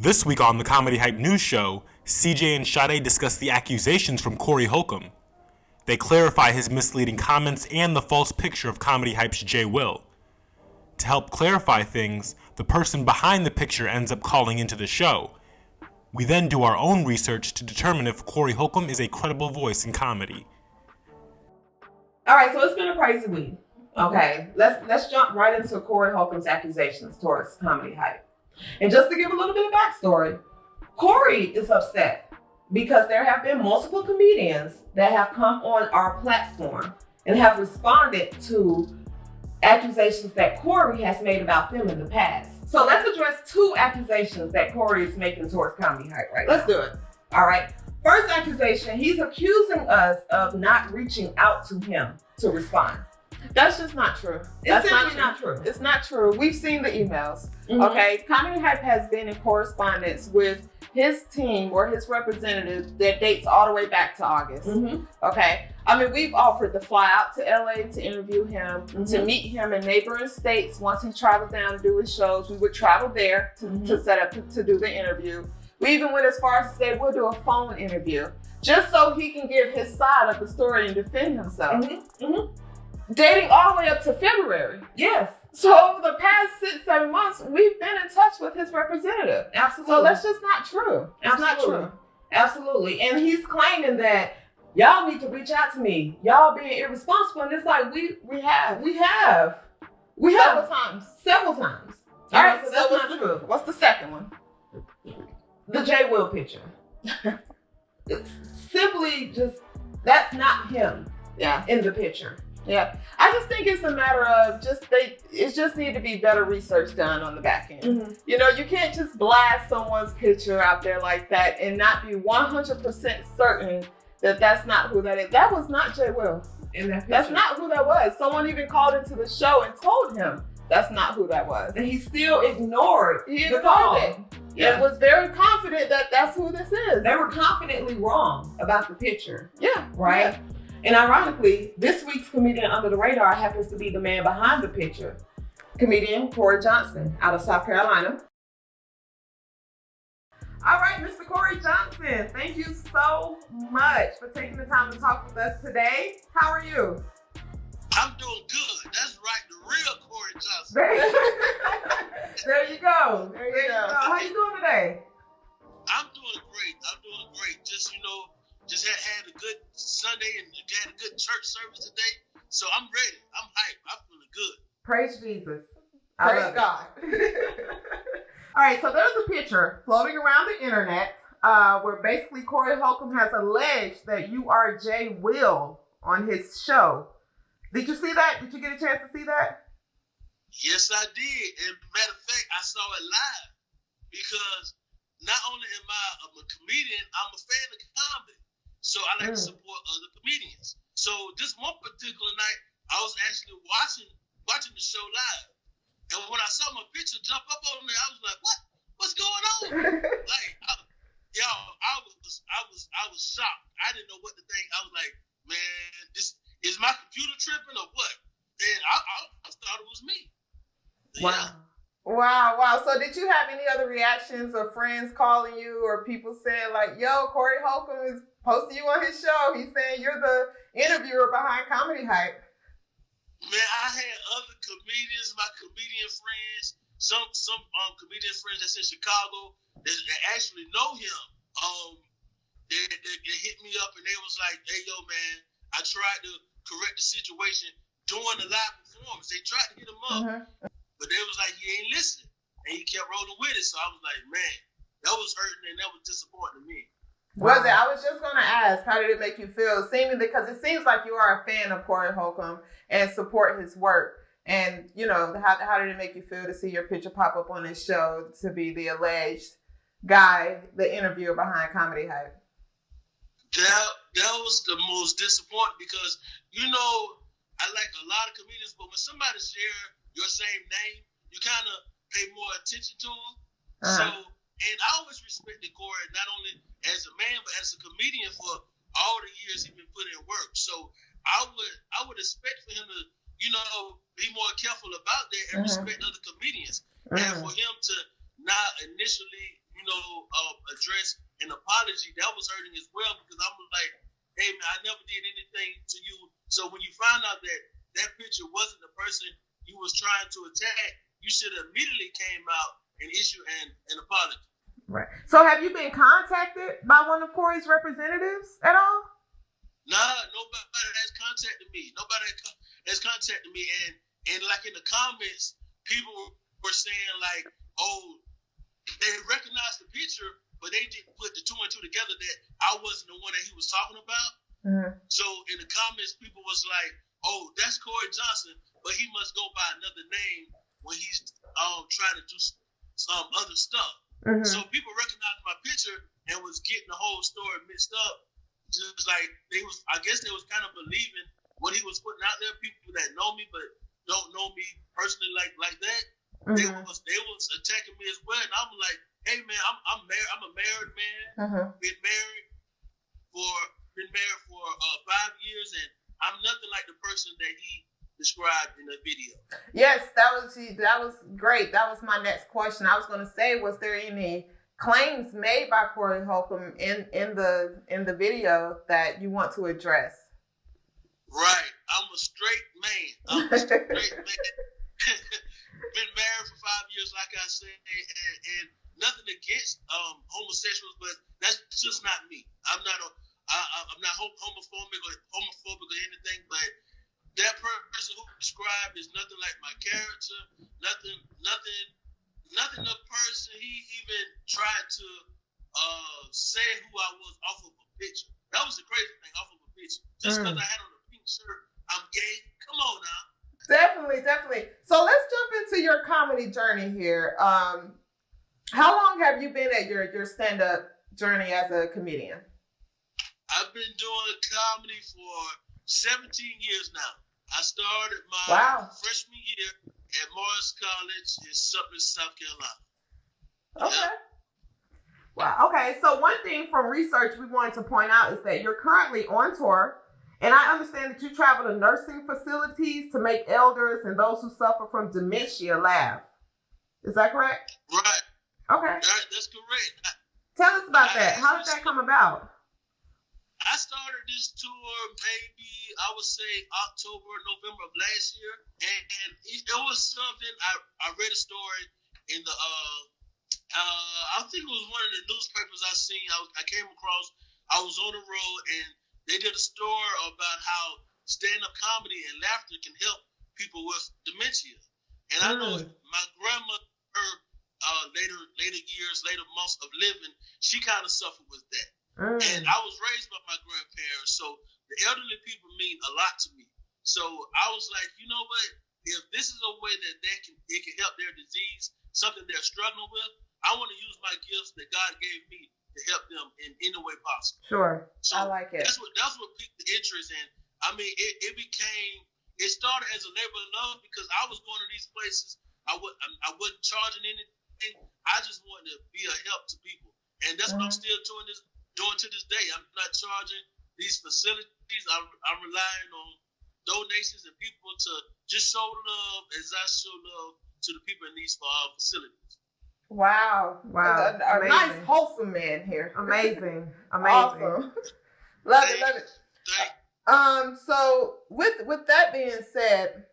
This week on the Comedy Hype News Show, CJ and Sade discuss the accusations from Corey Holcomb. They clarify his misleading comments and the false picture of Comedy Hype's Jay Will. To help clarify things, the person behind the picture ends up calling into the show. We then do our own research to determine if Corey Holcomb is a credible voice in comedy. All right, so it's been a crazy week. Okay, let's jump right into Corey Holcomb's accusations towards Comedy Hype. And just to give a little bit of backstory, Corey is upset because there have been multiple comedians that have come on our platform and have responded to accusations that Corey has made about them in the past. So let's address two accusations that Corey is making towards Comedy Hype right now. Let's do it. All right. First accusation, he's accusing us of not reaching out to him to respond. That's just not true. It's simply not true. It's not true. We've seen the emails. Mm-hmm. Okay. Comedy Hype has been in correspondence with his team or his representatives that dates all the way back to August. Mm-hmm. Okay. I mean, we've offered to fly out to LA to interview him, to meet him in neighboring states. Once he travels down to do his shows, we would travel there to set up to do the interview. We even went as far as to say we'll do a phone interview just so he can give his side of the story and defend himself. Dating all the way up to February. Yes. So over the past 6-7 months, we've been in touch with his representative. Absolutely. So that's just not true. It's not true. Absolutely. And he's claiming that y'all need to reach out to me. Y'all being irresponsible. And it's like, we have several times. All right, so that's not true. What's the second one? The Jay Will picture. It's simply just, that's not him in the picture. Yeah, I just think it's a matter of it just need to be better research done on the back end. Mm-hmm. You know, you can't just blast someone's picture out there like that and not be 100% certain that that's not who that is. That was not Jay Will. In that picture. That's not who that was. Someone even called into the show and told him that's not who that was. And he still ignored the call. And was very confident that that's who this is. They were confidently wrong about the picture. Yeah. Right? Yeah. And ironically, this week's comedian under the radar happens to be the man behind the picture, comedian Corey Johnson out of South Carolina. All right, Mr. Corey Johnson, thank you so much for taking the time to talk with us today. How are you? I'm doing good. That's right, the real Corey Johnson. There you go. There you go. How you doing today? I'm doing great. Just had a good Sunday and had a good church service today. So I'm ready. I'm hyped. I'm feeling good. Praise Jesus. Praise God. All right, so there's a picture floating around the internet where basically Corey Holcomb has alleged that you are Jay Will on his show. Did you see that? Did you get a chance to see that? Yes, I did. And matter of fact, I saw it live because not only am I a comedian, I'm a fan of comedy. So I like to support other comedians. So this one particular night, I was actually watching the show live. And when I saw my picture jump up on there, I was like, what? What's going on? I was shocked. I didn't know what to think. I was like, man, this is my computer tripping or what? And I thought it was me. Wow. Yeah. Wow. So did you have any other reactions or friends calling you or people saying like, yo, Corey Holcomb is posting you on his show. He's saying you're the interviewer behind Comedy Hype. Man, I had other comedians, my comedian friends, some comedian friends that's in Chicago that actually know him. They hit me up and they was like, hey, yo, man, I tried to correct the situation during the live performance. They tried to get him up. But they was like, he ain't listening. And he kept rolling with it. So I was like, man, that was hurting and that was disappointing to me. Was it? I was just going to ask, how did it make you feel? Because it seems like you are a fan of Corey Holcomb and support his work. And, you know, how did it make you feel to see your picture pop up on his show to be the alleged guy, the interviewer behind Comedy Hype? That was the most disappointing because, you know, I like a lot of comedians, but when somebody share your same name, you kind of pay more attention to them. So, and I always respected Corey, not only as a man, but as a comedian for all the years he's been putting in work. So I would expect for him to, you know, be more careful about that and respect other comedians. And for him to not initially, address an apology, that was hurting as well because I'm like, hey man, I never did anything to you. So when you find out that that picture wasn't the person you was trying to attack, you should have immediately came out and issued an apology. Right. So have you been contacted by one of Corey's representatives at all? Nah, nobody has contacted me. Nobody has contacted me, and like in the comments, people were saying like, oh, they recognized the picture, but they didn't put the two and two together that I wasn't the one that he was talking about. Mm-hmm. So in the comments, people was like, oh, that's Corey Johnson, but he must go by another name when he's trying to do some other stuff. Mm-hmm. So people recognized my picture and was getting the whole story mixed up. Just like I guess they was kind of believing what he was putting out there. People that know me but don't know me personally like that. Mm-hmm. They was attacking me as well, and I'm like, hey man, I'm married. I'm a married man. Mm-hmm. Been married for 5 years, and I'm nothing like the person that he described in the video. Yes, that was great. That was my next question. I was going to say, was there any claims made by Corey Holcomb in the video that you want to address? Right, I'm a straight man. Been married for 5 years, like I said, and nothing against homosexuals, but that's just not me. I'm not homophobic or anything, but that person who described is nothing like my character. Nothing the person he even tried to say who I was off of a picture. That was the crazy thing, off of a picture. Just because I had on a pink shirt, I'm gay. Come on now. Definitely. So let's jump into your comedy journey here. How long have you been at your stand-up journey as a comedian? I've been doing comedy for 17 years now. I started my freshman year at Morris College in Sumter, South Carolina. Okay. Yeah. Wow. Okay. So one thing from research we wanted to point out is that you're currently on tour. And I understand that you travel to nursing facilities to make elders and those who suffer from dementia laugh. Is that correct? Right. Okay. That's correct. Tell us about that. How did that come about? I started this tour maybe, I would say, October, November of last year. And it was something, I read a story in the, I think it was one of the newspapers I seen. I came across, I was on the road, and they did a story about how stand-up comedy and laughter can help people with dementia. And I know my grandmother, later months of living, she kind of suffered with that. And I was raised by my grandparents, so the elderly people mean a lot to me. So I was like, you know what? If this is a way that it can help their disease, something they're struggling with, I want to use my gifts that God gave me to help them in any way possible. Sure, so I like it. That's what piqued the interest, and I mean, it started as a labor of love because I was going to these places. I wasn't charging anything. I just wanted to be a help to people, and that's what I'm still doing to this day. I'm not charging these facilities. I'm relying on donations and people to just show love as I show love to the people in these facilities. Wow. A nice wholesome man here. Amazing. Awesome. Love it. So with that being said,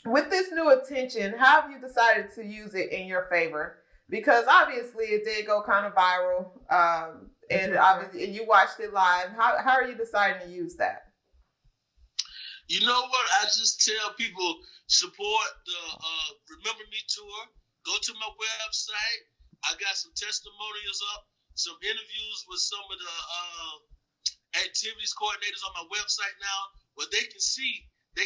with this new attention, how have you decided to use it in your favor? Because obviously it did go kind of viral, and obviously and you watched it live. How are you deciding to use that? You know what? I just tell people, support the Remember Me tour. Go to my website. I got some testimonials up, some interviews with some of the activities coordinators on my website now, where they can see that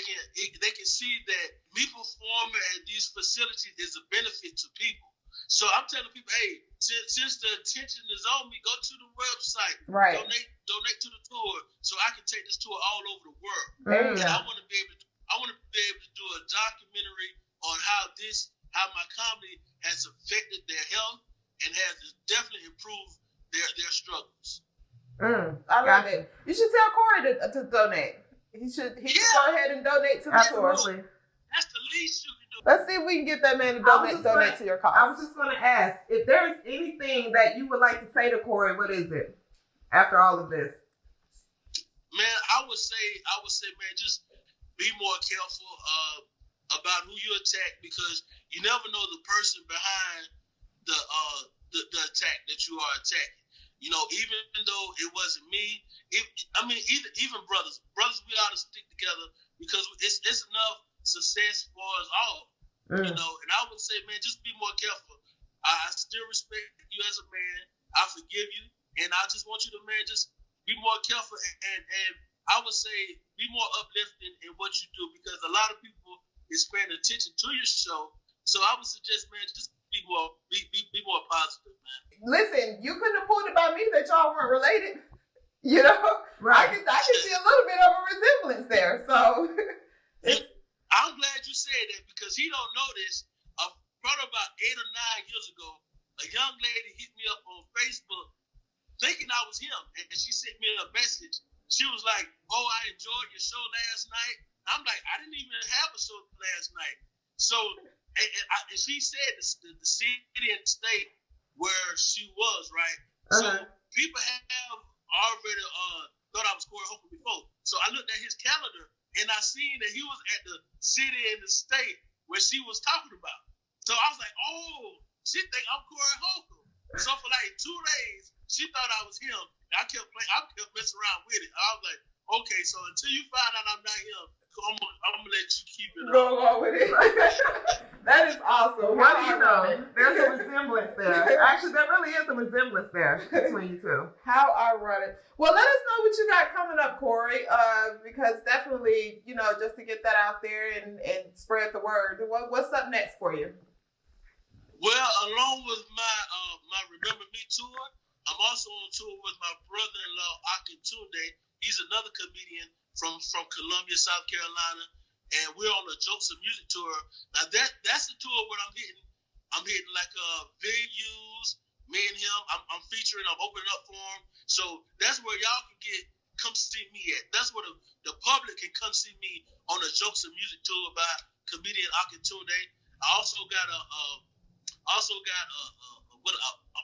me performing at these facilities is a benefit to people. So I'm telling people, hey, since the attention is on me, go to the website, right? Donate to the tour, so I can take this tour all over the world. And I want to be able to do a documentary on how my comedy has affected their health and has definitely improved their struggles. I love it. You should tell Corey to donate. He should go ahead and donate to the tour. That's the least you can Let's see if we can get that man to donate to your cause. I was just going to ask, if there's anything that you would like to say to Corey, what is it? After all of this. Man, I would say, man, just be more careful about who you attack, because you never know the person behind the attack that you are attacking. You know, even though it wasn't me, even brothers, we ought to stick together, because it's enough success for us all. You know, and I would say, man, just be more careful. I still respect you as a man. I forgive you, and I just want you to, man, just be more careful, and I would say be more uplifting in what you do, because a lot of people is paying attention to your show. So I would suggest, man, just be more positive, man. Listen, you couldn't have pulled it by me that y'all weren't related. You know, right? I can see a little bit of a resemblance there. So I'm glad you said that, because he don't know this. Probably about 8 or 9 years ago, a young lady hit me up on Facebook thinking I was him, and she sent me a message. She was like, "Oh, I enjoyed your show last night." I'm like, "I didn't even have a show last night." So, and she said the city and state where she was, right? So people have already thought I was Corey Holcomb before. So I looked at his calendar, and I seen that he was at the city and the state where she was talking about. So I was like, "Oh, she think I'm Corey Holcomb." So for like 2 days, she thought I was him. And I kept messing around with it. I was like, "Okay, so until you find out I'm not him, I'm gonna let you keep it go along with it." That is awesome. What do you know? There's a resemblance there. Actually, there really is a resemblance there between you two. How ironic. Well, let us know what you got coming up, Corey, because definitely, you know, just to get that out there and spread the word. What's up next for you? Well, along with my Remember Me tour, I'm also on tour with my brother-in-law, Accusations. He's another comedian from Columbia, South Carolina, and we're on a Jokes of Music tour. Now that's the tour where I'm hitting like venues. Me and him, I'm featuring. I'm opening up for him. So that's where y'all can come see me at. That's where the public can come see me on a Jokes of Music tour by comedian Accusations. I also got a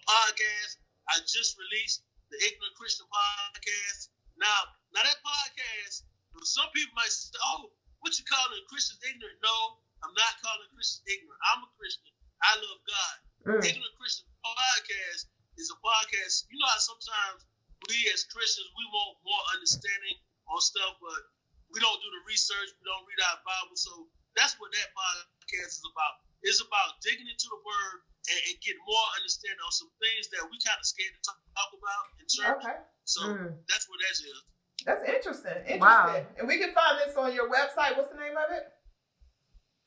podcast I just released, the Ignorant Christian Podcast. Now that podcast, some people might say, "Oh, what you calling Christians ignorant?" No, I'm not calling Christians ignorant. I'm a Christian. I love God. Ignorant Christian Podcast is a podcast. You know how sometimes we as Christians, we want more understanding on stuff, but we don't do the research. We don't read our Bible. So that's what that podcast is about. It's about digging into the Word and getting more understanding on some things that we kind of scared to talk about in church. Okay. So that's what that is. That's interesting. Wow. And we can find this on your website. What's the name of it?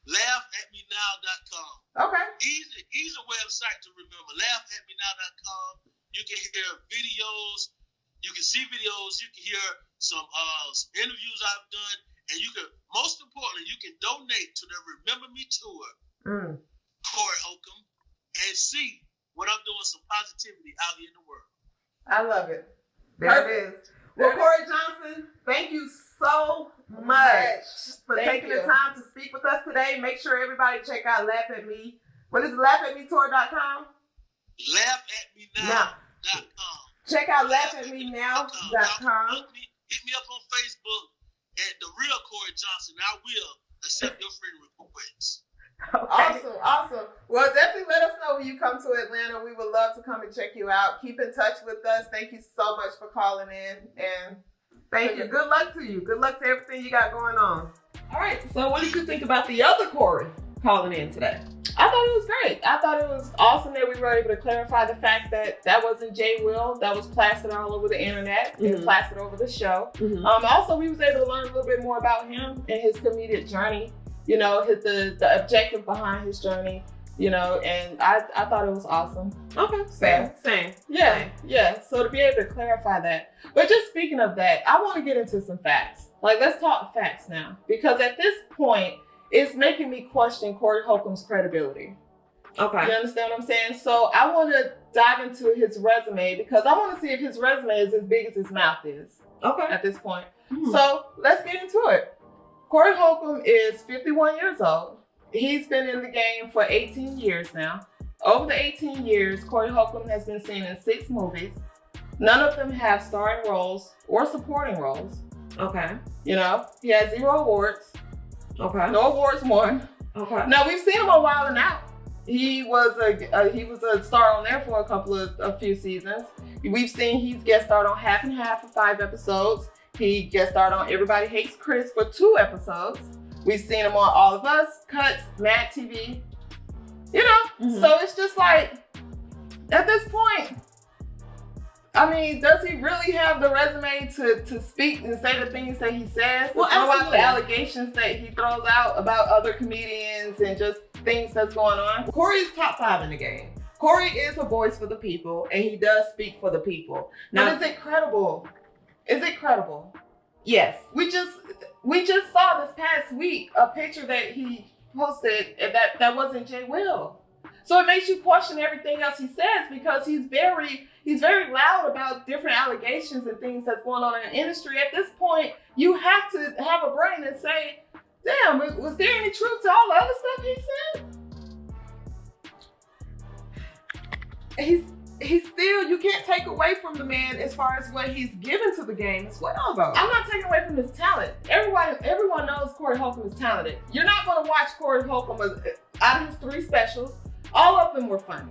LaughAtMeNow.com. Okay. Easy website to remember. LaughAtMeNow.com. You can hear videos. You can see videos. You can hear some interviews I've done. And you can, most importantly, you can donate to the Remember Me tour, Corey Holcomb, and see what I'm doing, some positivity out here in the world. I love it. There it is. Well, Corey Johnson, thank you so much for taking the time to speak with us today. Make sure everybody check out Laugh At Me. What is it, laughatmetour.com? LaughAtMeNow.com. Check out laughatmenow.com. Hit me up on Facebook at The Real Corey Johnson. I will accept your friend requests. Okay. Awesome. Well, definitely let us know when you come to Atlanta. We would love to come and check you out. Keep in touch with us. Thank you so much for calling in. And thank you. Good luck to you. Good luck to everything you got going on. All right. So what did you think about the other Corey calling in today? I thought it was great. I thought it was awesome that we were able to clarify the fact that wasn't Jay Will. That was plastered all over the internet and plastered over the show. Also, we was able to learn a little bit more about him and his comedic journey. You know, the objective behind his journey, you know, and I thought it was awesome. Okay. Same. Yeah. So to be able to clarify that. But just speaking of that, I want to get into some facts. Like, let's talk facts now. Because at this point, it's making me question Corey Holcomb's credibility. Okay. You understand what I'm saying? So I want to dive into his resume because I want to see if his resume is as big as his mouth is. Okay. At this point. So let's get into it. Corey Holcomb is 51 years old. he's been in the game for 18 years now. Over the 18 years, Corey Holcomb has been seen in 6 movies. None of them have starring roles or supporting roles. Okay. You know, he has 0 awards. Okay. No awards won. Okay. Now we've seen him on Wild 'N Out. He was a star on there for a few seasons. We've seen he's guest starred on Half and Half for 5 episodes. He guest starred on Everybody Hates Chris for 2 episodes. We've seen him on All of Us, Cuts, Mad TV. You know, so it's just like, at this point, I mean, does he really have the resume to speak and say the things that he says? Well, throw out absolutely. the allegations that he throws out about other comedians and just things that's going on? Corey is top 5 in the game. Corey is a voice for the people, and he does speak for the people. Now, Now, is it credible? Is it credible? yes. We just saw this past week a picture that he posted that wasn't Jay Will. So it makes you question everything else he says, because he's very loud about different allegations and things that's going on in the industry. At this point, you have to have a brain and say, damn, was there any truth to all the other stuff he said? He's still, you can't take away from the man as far as what he's given to the game as well, though. I'm not taking away from his talent. Everyone knows Corey Holcomb is talented. You're not going to watch Corey Holcomb out of his 3 specials. All of them were funny.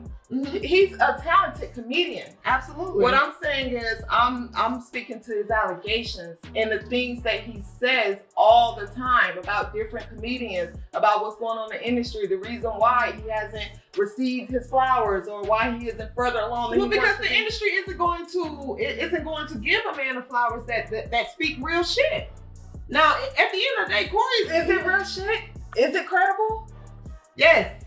He's a talented comedian. Absolutely. What I'm saying is, I'm speaking to his allegations and the things that he says all the time about different comedians, about what's going on in the industry, the reason why he hasn't received his flowers or why he isn't further along. Well, because the industry isn't going to give a man the flowers that speak real shit. Now, at the end of the day, Corey, is it real shit? Is it credible? Yes.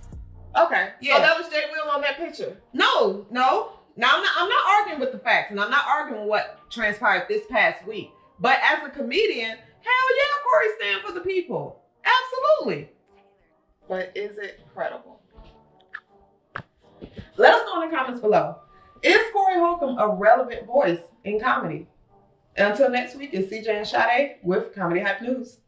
Okay. Yes. So that was Jay Will on that picture. No. Now I'm not arguing with the facts, and I'm not arguing what transpired this past week. But as a comedian, hell yeah, Corey stand for the people. Absolutely. But is it credible? Let us know in the comments below. Is Corey Holcomb a relevant voice in comedy? And until next week, it's CJ and Sade with Comedy Hype News.